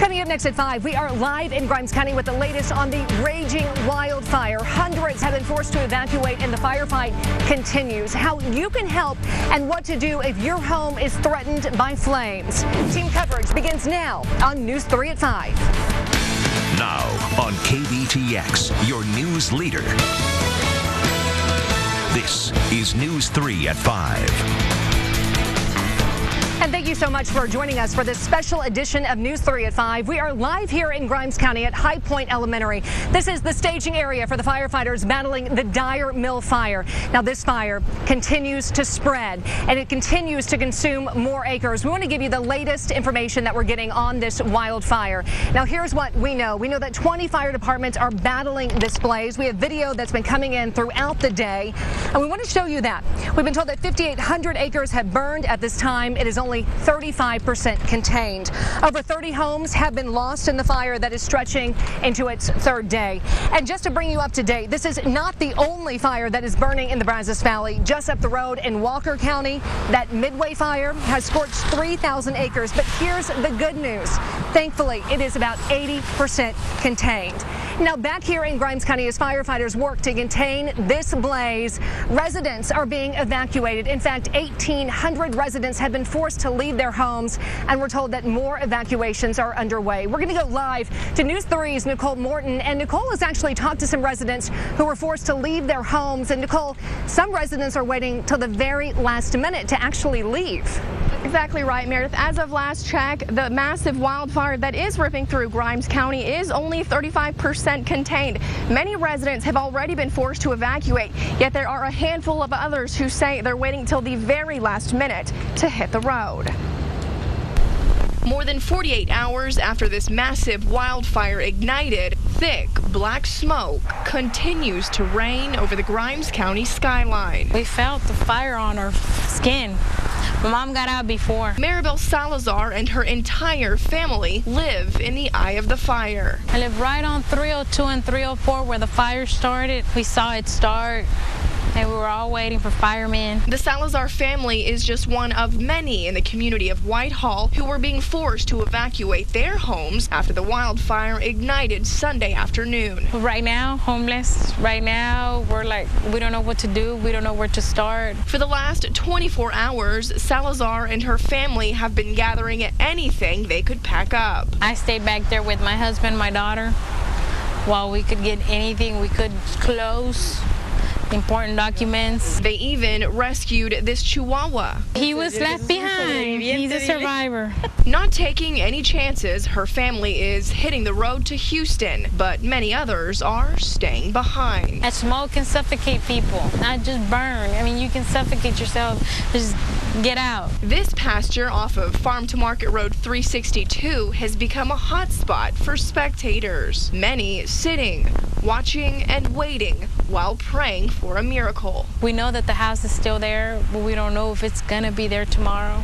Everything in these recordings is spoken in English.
Coming up next at 5, we are live in Grimes County with the latest on the raging wildfire. Hundreds have been forced to evacuate and the firefight continues. How you can help and what to do if your home is threatened by flames. Team coverage begins now on News 3 at 5. Now on KBTX, your news leader. This is News 3 at 5. And thank you so much for joining us for this special edition of News 3 at 5. We are live here in Grimes County at High Point Elementary. This is the staging area for the firefighters battling the Dyer Mill fire. Now this fire continues to spread and it continues to consume more acres. We want to give you the latest information that we're getting on this wildfire. Now here's what we know. We know that 20 fire departments are battling this blaze. We have video that's been coming in throughout the day and we want to show you that. We've been told that 5,800 acres have burned at this time. It is only 35% contained. Over 30 homes have been lost in the fire that is stretching into its third day. And just to bring you up to date, this is not the only fire that is burning in the Brazos Valley. Just up the road in Walker County, that Midway fire has scorched 3,000 acres. But here's the good news. Thankfully, it is about 80% contained. Now back here in Grimes County as firefighters work to contain this blaze, residents are being evacuated. In fact, 1,800 residents have been forced to leave their homes, and we're told that more evacuations are underway. We're going to go live to News 3's Nicole Morton, and Nicole has actually talked to some residents who were forced to leave their homes. And Nicole, some residents are waiting till the very last minute to actually leave. Exactly right, Meredith. As of last check, the massive wildfire that is ripping through Grimes County is only 35% contained. Many residents have already been forced to evacuate, yet there are a handful of others who say they're waiting till the very last minute to hit the road. More than 48 hours after this massive wildfire ignited, thick black smoke continues to reign over the Grimes County skyline. We felt the fire on our skin. My mom got out before. Maribel Salazar and her entire family live in the eye of the fire. I live right on 302 and 304 where the fire started. We saw it start, and we were all waiting for firemen. The Salazar family is just one of many in the community of Whitehall who were being forced to evacuate their homes after the wildfire ignited Sunday afternoon. Right now, homeless. Right now, we're like, we don't know what to do. We don't know where to start. For the last 24 hours, Salazar and her family have been gathering anything they could pack up. I stayed back there with my husband, my daughter, while we could get anything we could, close, important documents. They even rescued this Chihuahua. He was left behind. He's a survivor. Not taking any chances, her family is hitting the road to Houston, but many others are staying behind. That smoke can suffocate people, not just burn. I mean, you can suffocate yourself. Just get out. This pasture off of Farm to Market Road 362 has become a hot spot for spectators. Many sitting, watching, and waiting while praying for a miracle. We know that the house is still there, but we don't know if it's gonna be there tomorrow.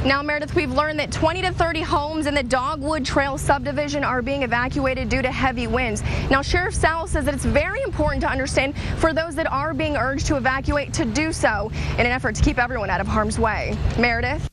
Now, Meredith, we've learned that 20 to 30 homes in the Dogwood Trail subdivision are being evacuated due to heavy winds. Now, Sheriff Sal says that it's very important to understand for those that are being urged to evacuate to do so in an effort to keep everyone out of harm's way. Meredith?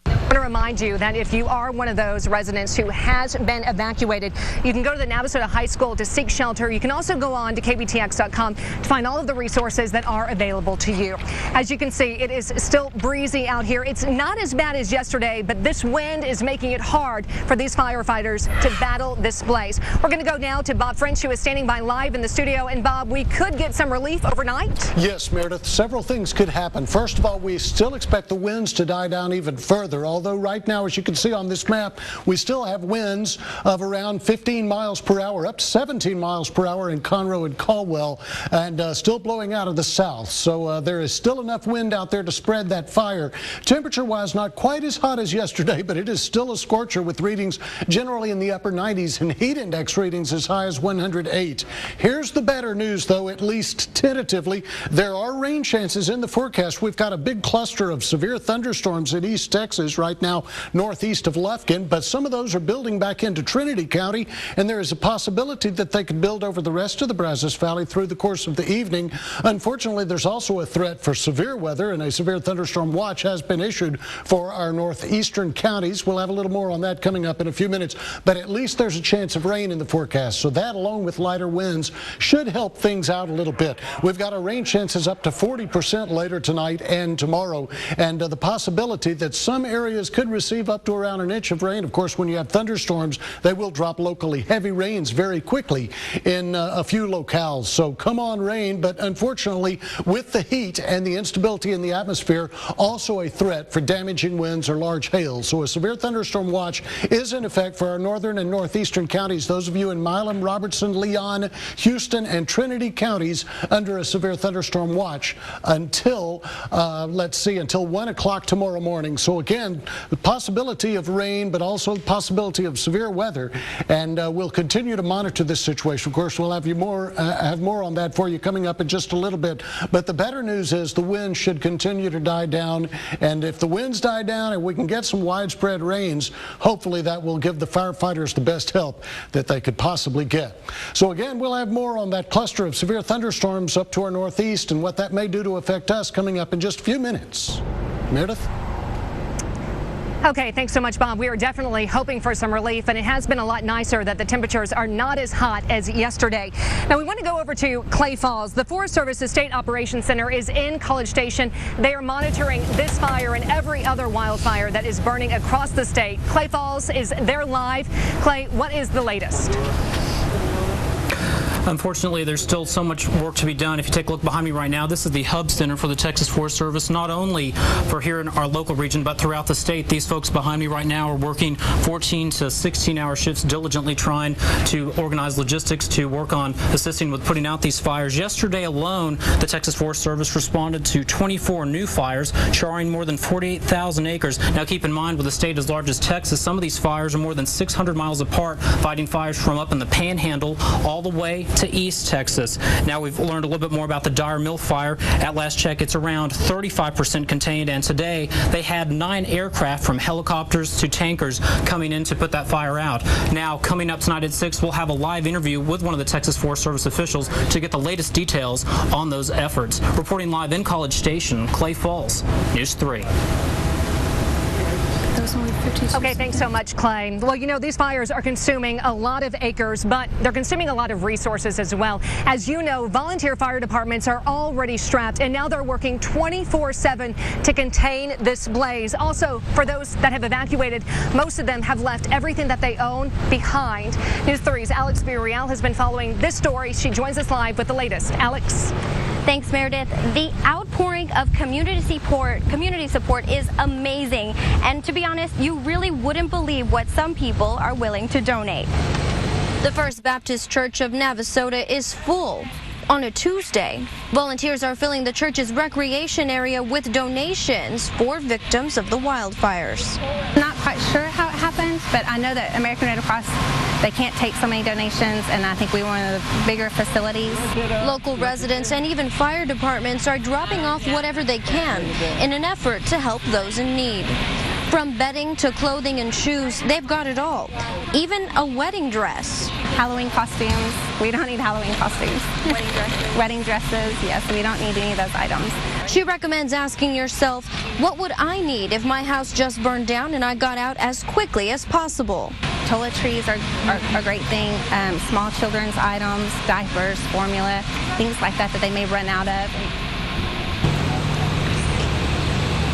I want to remind you that if you are one of those residents who has been evacuated, you can go to the Navasota High School to seek shelter. You can also go on to KBTX.com to find all of the resources that are available to you. As you can see, it is still breezy out here. It's not as bad as yesterday, but this wind is making it hard for these firefighters to battle this blaze. We're going to go now to Bob French, who is standing by live in the studio. And Bob, we could get some relief overnight? Yes, Meredith. Several things could happen. First of all, we still expect the winds to die down even further, although right now, as you can see on this map, we still have winds of around 15 miles per hour, up to 17 miles per hour in Conroe and Caldwell, and still blowing out of the south. So there is still enough wind out there to spread that fire. Temperature-wise, not quite as hot as yesterday, but it is still a scorcher with readings generally in the upper 90s and heat index readings as high as 108. Here's the better news, though, at least tentatively. There are rain chances in the forecast. We've got a big cluster of severe thunderstorms in East Texas right now. now northeast of Lufkin, but some of those are building back into Trinity County, and there is a possibility that they could build over the rest of the Brazos Valley through the course of the evening. Unfortunately, there's also a threat for severe weather, and a severe thunderstorm watch has been issued for our northeastern counties. We'll have a little more on that coming up in a few minutes, but at least there's a chance of rain in the forecast, so that along with lighter winds should help things out a little bit. We've got our rain chances up to 40% later tonight and tomorrow, and the possibility that some areas could receive up to around an inch of rain. Of course, when you have thunderstorms, they will drop locally heavy rains very quickly in a few locales. So come on rain, but unfortunately with the heat and the instability in the atmosphere, also a threat for damaging winds or large hail. So a severe thunderstorm watch is in effect for our northern and northeastern counties. Those of you in Milam, Robertson, Leon, Houston, and Trinity counties under a severe thunderstorm watch until, until 1 o'clock tomorrow morning. So again, the possibility of rain, but also the possibility of severe weather, and we'll continue to monitor this situation. Of course, we'll have more on that for you coming up in just a little bit. But the better news is the winds should continue to die down, and if the winds die down and we can get some widespread rains, hopefully that will give the firefighters the best help that they could possibly get. So again, we'll have more on that cluster of severe thunderstorms up to our northeast and what that may do to affect us coming up in just a few minutes. Meredith? Okay, thanks so much, Bob. We are definitely hoping for some relief, and it has been a lot nicer that the temperatures are not as hot as yesterday. Now, we want to go over to Clay Falls. The Forest Service's State Operations Center is in College Station. They are monitoring this fire and every other wildfire that is burning across the state. Clay Falls is there live. Clay, what is the latest? Unfortunately, there's still so much work to be done. If you take a look behind me right now, this is the hub center for the Texas Forest Service, not only for here in our local region, but throughout the state. These folks behind me right now are working 14 to 16-hour shifts, diligently trying to organize logistics to work on assisting with putting out these fires. Yesterday alone, the Texas Forest Service responded to 24 new fires, charring more than 48,000 acres. Now, keep in mind, with a state as large as Texas, some of these fires are more than 600 miles apart, fighting fires from up in the Panhandle all the way to East Texas. Now, we've learned a little bit more about the Dyer Mill fire. At last check, it's around 35% contained, and today they had 9 aircraft from helicopters to tankers coming in to put that fire out. Now, coming up tonight at 6, we'll have a live interview with one of the Texas Forest Service officials to get the latest details on those efforts. Reporting live in College Station, Clay Falls, News 3. Okay, thanks so much, Clay. Well, you know, these fires are consuming a lot of acres, but they're consuming a lot of resources as well. As you know, volunteer fire departments are already strapped, and now they're working 24/7 to contain this blaze. Also, for those that have evacuated, most of them have left everything that they own behind. News 3's Alex Villarreal has been following this story. She joins us live with the latest. Alex. Thanks, Meredith. The outpouring of community support is amazing. And to be honest, you really wouldn't believe what some people are willing to donate. The First Baptist Church of Navasota is full. On a Tuesday, volunteers are filling the church's recreation area with donations for victims of the wildfires. Not quite sure how it happened, but I know that American Red Cross, they can't take so many donations, and I think we were one of the bigger facilities. Local residents and even fire departments are dropping off whatever they can in an effort to help those in need. From bedding to clothing and shoes, they've got it all. Even a wedding dress. Halloween costumes. We don't need Halloween costumes. Wedding dresses. Wedding dresses, yes, we don't need any of those items. She recommends asking yourself, what would I need if my house just burned down and I got out as quickly as possible? Toiletries are a great thing. Small children's items, diapers, formula, things like that they may run out of.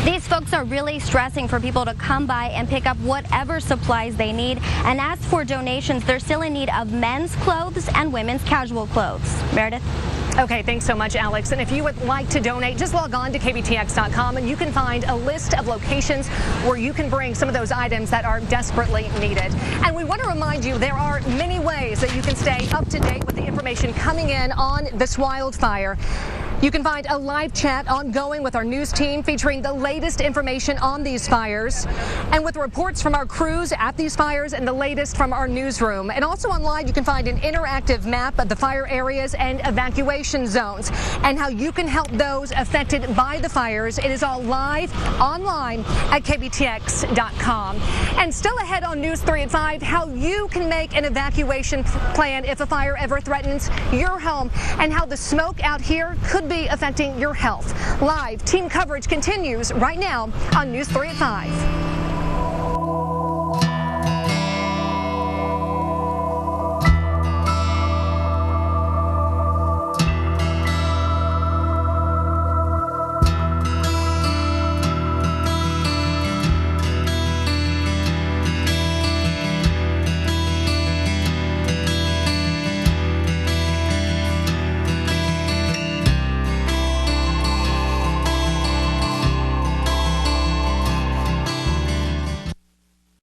These folks are really stressing for people to come by and pick up whatever supplies they need. And as for donations, they're still in need of men's clothes and women's casual clothes. Meredith? Okay, thanks so much, Alex. And if you would like to donate, just log on to KBTX.com and you can find a list of locations where you can bring some of those items that are desperately needed. And we want to remind you there are many ways that you can stay up to date with the information coming in on this wildfire. You can find a live chat ongoing with our news team featuring the latest information on these fires and with reports from our crews at these fires and the latest from our newsroom. And also online you can find an interactive map of the fire areas and evacuation zones and how you can help those affected by the fires. It is all live online at KBTX.com. And still ahead on News 3 at 5, how you can make an evacuation plan if a fire ever threatens your home and how the smoke out here could be affecting your health. Live team coverage continues right now on News 3 at 5.